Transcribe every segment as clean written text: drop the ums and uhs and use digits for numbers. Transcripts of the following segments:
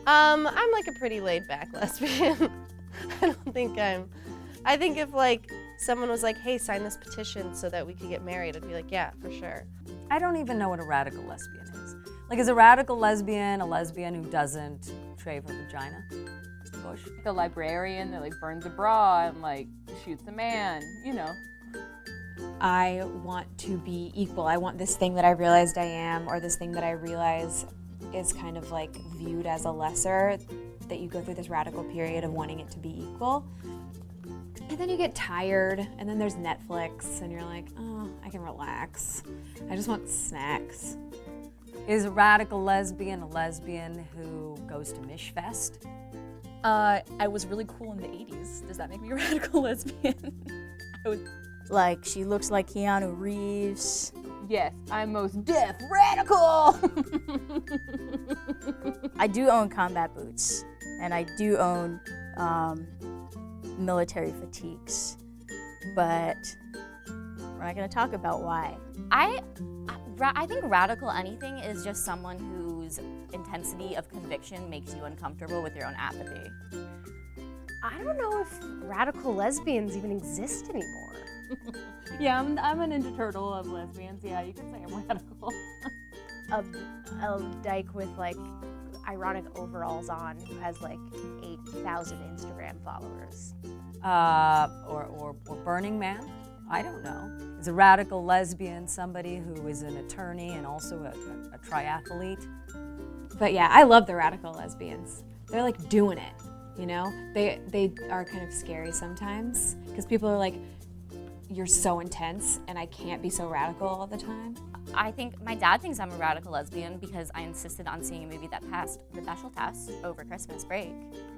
I'm like a pretty laid-back lesbian. I think if like someone was like, hey, sign this petition so that we could get married, I'd be like, yeah, for sure. I don't even know what a radical lesbian is. Like, is a radical lesbian a lesbian who doesn't shave her vagina? Bush. The librarian that like burns a bra and like shoots a man, you know. I want to be equal. I want this thing that I realized I am, or this thing that I realize is kind of like viewed as a lesser, that you go through this radical period of wanting it to be equal. And then you get tired, and then there's Netflix, and you're like, oh, I can relax. I just want snacks. Is a radical lesbian a lesbian who goes to Mishfest? I was really cool in the 80s. Does that make me a radical lesbian? Like, she looks like Keanu Reeves. Yes, I'm most deaf radical. I do own combat boots, and I do own military fatigues, but we're not going to talk about why. I think radical anything is just someone whose intensity of conviction makes you uncomfortable with your own apathy. I don't know if radical lesbians even exist anymore. Yeah, I'm a Ninja Turtle of lesbians. Yeah, you could say I'm radical. A dyke with like ironic overalls on who has like 8,000 Instagram followers. Or Burning Man? I don't know. Is a radical lesbian somebody who is an attorney and also a triathlete? But yeah, I love the radical lesbians. They're like doing it, you know? They are kind of scary sometimes because people are like, you're so intense and I can't be so radical all the time. I think my dad thinks I'm a radical lesbian because I insisted on seeing a movie that passed the Bechdel test over Christmas break.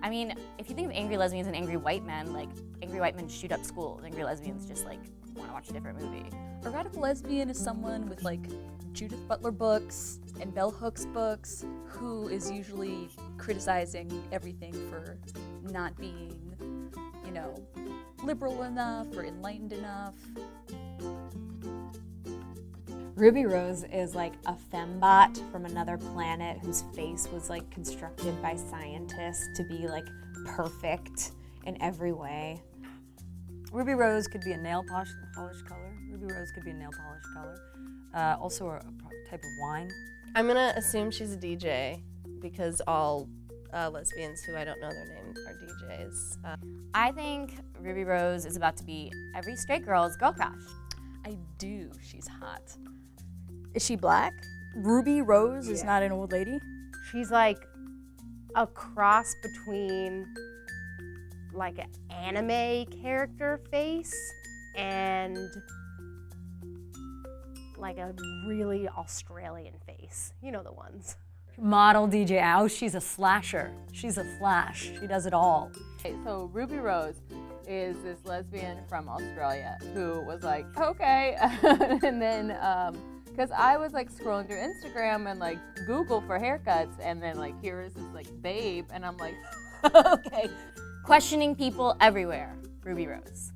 I mean, if you think of angry lesbians and angry white men, like angry white men shoot up schools, angry lesbians just like want to watch a different movie. A radical lesbian is someone with like Judith Butler books and bell hooks books who is usually criticizing everything for not being, you know, liberal enough or enlightened enough. Ruby Rose is like a fembot from another planet whose face was like constructed by scientists to be like perfect in every way. Ruby Rose could be a nail polish color. Ruby Rose could be a nail polish color. Also a type of wine. I'm gonna assume she's a DJ because all lesbians who I don't know their name are DJs. I think Ruby Rose is about to be every straight girl's girl crush. I do. She's hot. Is she black? Ruby Rose is not an old lady? She's like a cross between like an anime character face and like a really Australian face. You know the ones. Model DJ. Oh, she's a slasher. She's a flash. She does it all. Okay, so Ruby Rose is this lesbian from Australia who was like, okay, and then because I was like scrolling through Instagram and like Google for haircuts, and then like here is this like babe, and I'm like, okay. Questioning people everywhere, Ruby Rose.